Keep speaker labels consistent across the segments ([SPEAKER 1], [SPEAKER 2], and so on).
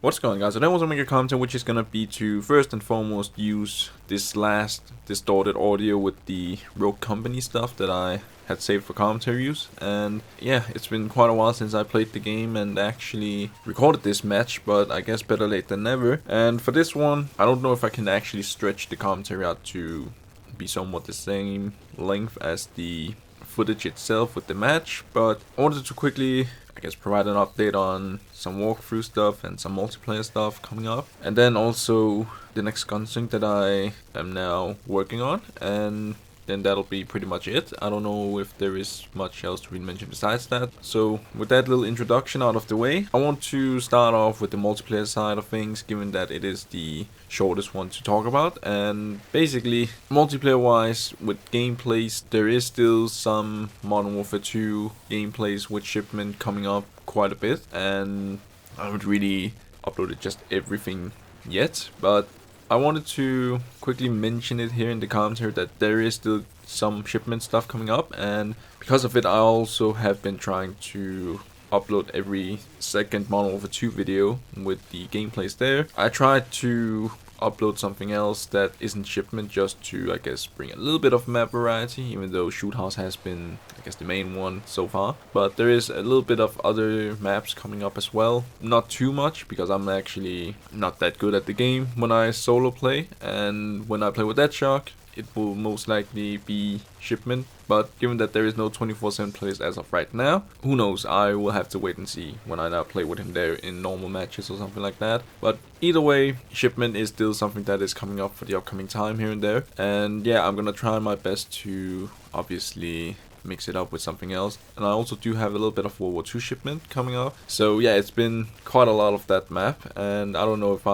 [SPEAKER 1] What's going on, guys? So that was make a content which is gonna be to first and foremost use this last distorted audio with the Rogue Company stuff that I had saved for commentary use. And yeah, it's been quite a while since I played the game and actually recorded this match, but I guess better late than never. And for this one, I don't know if I can actually stretch the commentary out to be somewhat the same length as the footage itself with the match, but I wanted to quickly provide an update on some walkthrough stuff and some multiplayer stuff coming up, and then also the next gunsync that I am now working on, and then that'll be pretty much it. I don't know if there is much else to really mention besides that. So with that little introduction out of the way, I want to start off with the multiplayer side of things, given that it is the shortest one to talk about. And basically, multiplayer wise, with gameplays, there is still some Modern Warfare 2 gameplays with shipment coming up quite a bit, and I haven't really uploaded just everything yet, but I wanted to quickly mention it here in the commentary that there is still some shipment stuff coming up, and because of it I also have been trying to upload every second Modern Warfare 2 video with the gameplays there. I tried to upload something else that isn't shipment just to bring a little bit of map variety, even though Shoot House has been the main one so far, but there is a little bit of other maps coming up as well. Not too much, because I'm actually not that good at the game when I solo play, and when I play with Deadshock it will most likely be shipment, but given that there is no 24/7 plays as of right now, who knows, I will have to wait and see when I now play with him there in normal matches or something like that. But either way, shipment is still something that is coming up for the upcoming time here and there, and yeah, I'm gonna try my best to obviously mix it up with something else. And I also do have a little bit of World War II shipment coming up, so yeah, it's been quite a lot of that map, and I don't know if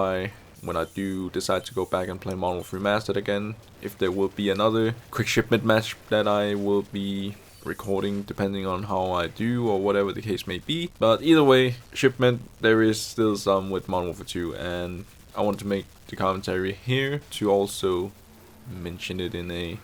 [SPEAKER 1] when I do decide to go back and play Modern Warfare Remastered again, if there will be another quick shipment match that I will be recording, depending on how I do or whatever the case may be. But either way, shipment, there is still some with Modern Warfare 2, and I wanted to make the commentary here to also mention it in a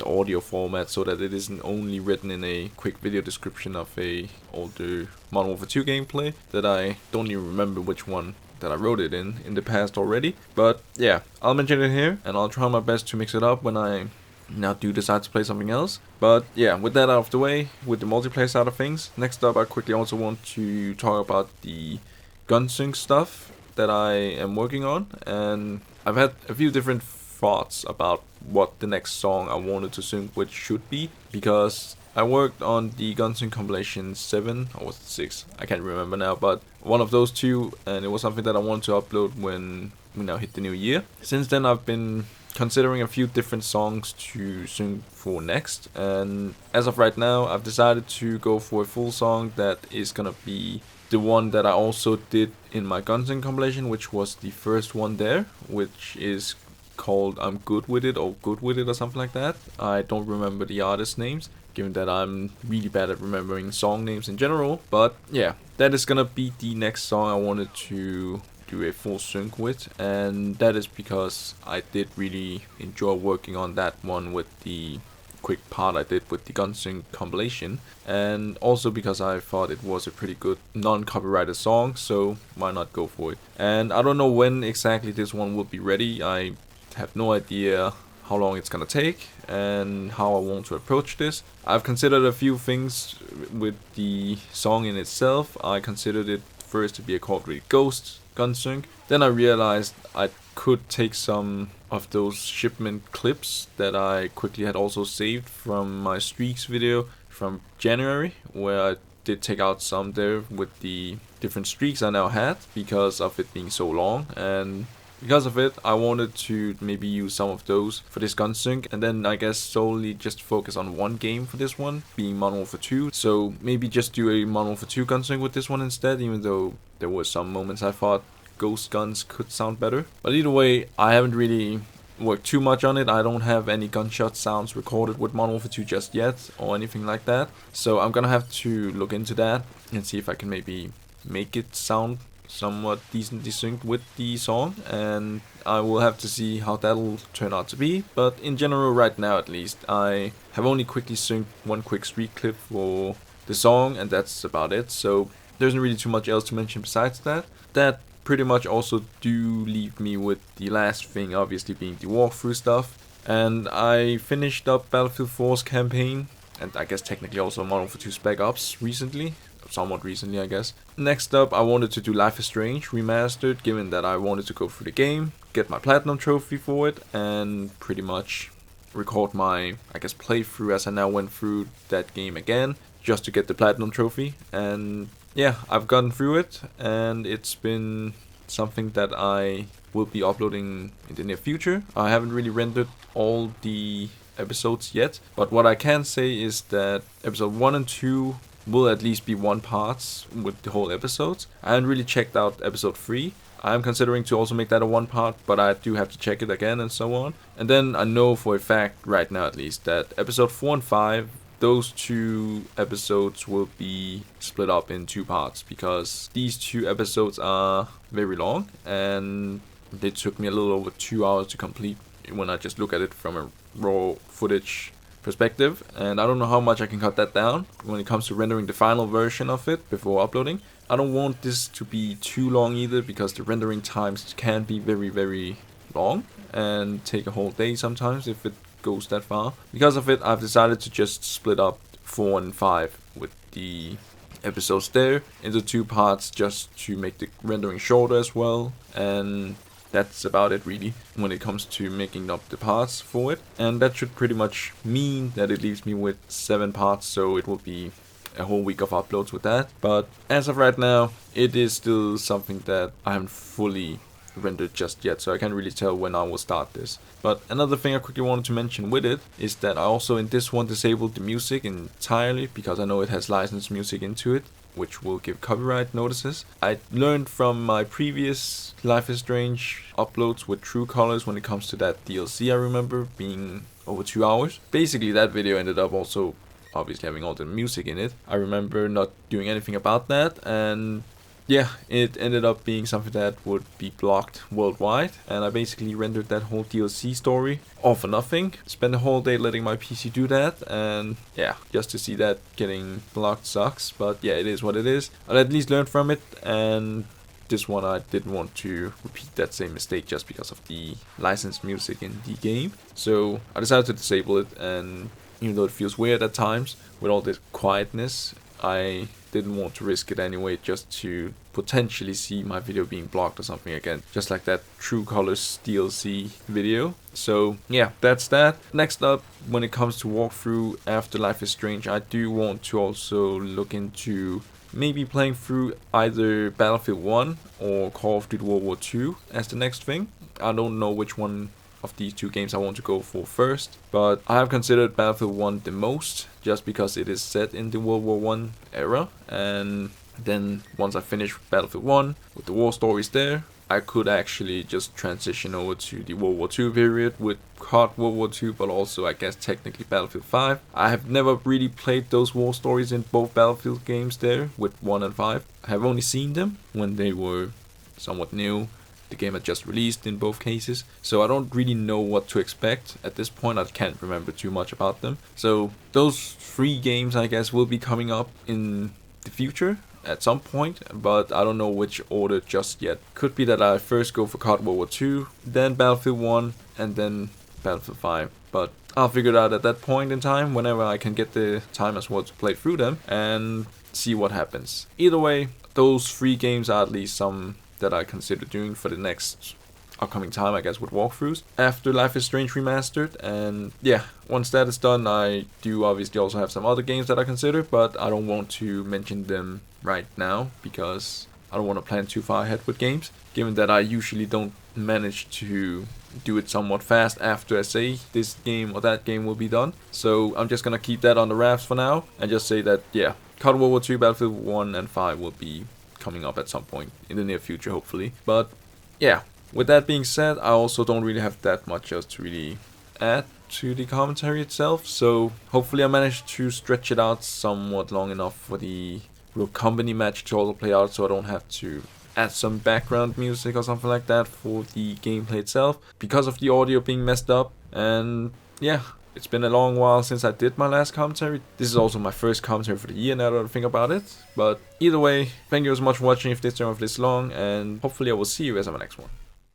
[SPEAKER 1] audio format, so that it isn't only written in a quick video description of a older Modern Warfare 2 gameplay that I don't even remember which one that I wrote it in the past already. But yeah, I'll mention it here, and I'll try my best to mix it up when I now do decide to play something else. But yeah, with that out of the way, with the multiplayer side of things, next up I quickly also want to talk about the gunsync stuff that I am working on, and I've had a few different thoughts about what the next song I wanted to sync with should be, because I worked on the Gunsync compilation 7, or was it 6? I can't remember now, but one of those two, and it was something that I wanted to upload when we now hit the new year. Since then I've been considering a few different songs to sync for next, and as of right now I've decided to go for a full song that is gonna be the one that I also did in my Gunsync compilation, which was the first one there, which is called I'm Good With It or Good With It or something like that. I don't remember the artist names, given that I'm really bad at remembering song names in general. But yeah, that is gonna be the next song I wanted to do a full sync with, and that is because I did really enjoy working on that one with the quick part I did with the Gunsync compilation, and also because I thought it was a pretty good non-copyrighted song, so why not go for it. And I don't know when exactly this one will be ready. I have no idea how long it's gonna take and how I want to approach this. I've considered a few things with the song in itself. I considered it first to be a Call of Duty Ghost gunsync. Then I realized I could take some of those shipment clips that I quickly had also saved from my streaks video from January, where I did take out some there with the different streaks I now had because of it being so long, and because of it, I wanted to maybe use some of those for this gunsync, and then solely just focus on one game for this one, being Modern Warfare 2. So maybe just do a Modern Warfare 2 gunsync with this one instead, even though there were some moments I thought ghost guns could sound better. But either way, I haven't really worked too much on it. I don't have any gunshot sounds recorded with Modern Warfare 2 just yet, or anything like that. So I'm gonna have to look into that and see if I can maybe make it sound somewhat decently synced with the song, and I will have to see how that'll turn out to be. But in general, right now at least, I have only quickly synced one quick streak clip for the song, and that's about it. So there isn't really too much else to mention besides that. That pretty much also do leave me with the last thing, obviously being the walkthrough stuff. And I finished up Battlefield 4's campaign, and I guess technically also Modern Warfare 2 Spec Ops recently. Somewhat recently, I guess. Next up, I wanted to do Life is Strange Remastered, given that I wanted to go through the game, get my Platinum Trophy for it, and pretty much record my, I guess, playthrough as I now went through that game again, just to get the Platinum Trophy. And yeah, I've gotten through it, and it's been something that I will be uploading in the near future. I haven't really rendered all the episodes yet, but what I can say is that episode 1 and 2 will at least be one parts with the whole episodes. I haven't really checked out episode 3. I'm considering to also make that a one part, but I do have to check it again and so on. And then I know for a fact, right now at least, that episode 4 and 5, those two episodes will be split up in two parts, because these two episodes are very long and they took me a little over 2 hours to complete when I just look at it from a raw footage perspective, and I don't know how much I can cut that down when it comes to rendering the final version of it before uploading. I don't want this to be too long either, because the rendering times can be very, very long and take a whole day sometimes if it goes that far. Because of it, I've decided to just split up 4 and 5 with the episodes there into two parts, just to make the rendering shorter as well. And that's about it really when it comes to making up the parts for it. And that should pretty much mean that it leaves me with 7 parts, so it will be a whole week of uploads with that. But as of right now, it is still something that I haven't fully rendered just yet, so I can't really tell when I will start this. But another thing I quickly wanted to mention with it is that I also in this one disabled the music entirely, because I know it has licensed music into it, which will give copyright notices. I learned from my previous Life is Strange uploads with True Colors when it comes to that DLC. I remember being over 2 hours. Basically that video ended up also obviously having all the music in it. I remember not doing anything about that, and yeah, it ended up being something that would be blocked worldwide, and I basically rendered that whole DLC story all for nothing. Spent the whole day letting my PC do that, and yeah, just to see that getting blocked sucks, but yeah, it is what it is. I'll at least learn from it, and this one I didn't want to repeat that same mistake just because of the licensed music in the game. So I decided to disable it, and even though it feels weird at times with all this quietness, I didn't want to risk it anyway, just to potentially see my video being blocked or something again, just like that True Colors DLC video. So yeah, that's that. Next up, when it comes to walkthrough after Life is Strange, I do want to also look into maybe playing through either Battlefield 1 or Call of Duty World War 2 as the next thing. I don't know which one of these two games I want to go for first, but I have considered Battlefield 1 the most, just because it is set in the World War 1 era, and then once I finish Battlefield 1 with the war stories there, I could actually just transition over to the World War 2 period with COD World War 2, but also I guess technically Battlefield 5. I have never really played those war stories in both Battlefield games there with 1 and 5. I have only seen them when they were somewhat new. The game had just released in both cases, so I don't really know what to expect at this point. I can't remember too much about them. So those 3 games I guess will be coming up in the future at some point, but I don't know which order just yet. Could be that I first go for COD World War 2, then Battlefield 1, and then Battlefield 5. But I'll figure it out at that point in time, whenever I can get the time as well to play through them and see what happens. Either way, those 3 games are at least some that I consider doing for the next upcoming time, I guess, with walkthroughs after Life is Strange Remastered. And yeah, once that is done, I do obviously also have some other games that I consider, but I don't want to mention them right now because I don't want to plan too far ahead with games, given that I usually don't manage to do it somewhat fast after I say this game or that game will be done. So I'm just gonna keep that on the wraps for now and just say that yeah, COD World War 2, Battlefield 1 and 5 will be coming up at some point in the near future, hopefully. But yeah, with that being said, I also don't really have that much else to really add to the commentary itself, so hopefully I managed to stretch it out somewhat long enough for the real company match to also play out, so I don't have to add some background music or something like that for the gameplay itself because of the audio being messed up. And yeah, It's been a long while since I did my last commentary. This is also my first commentary for the year now that I think about it. But either way, thank you so much for watching if this turned off this long, and hopefully I will see you guys on my next one.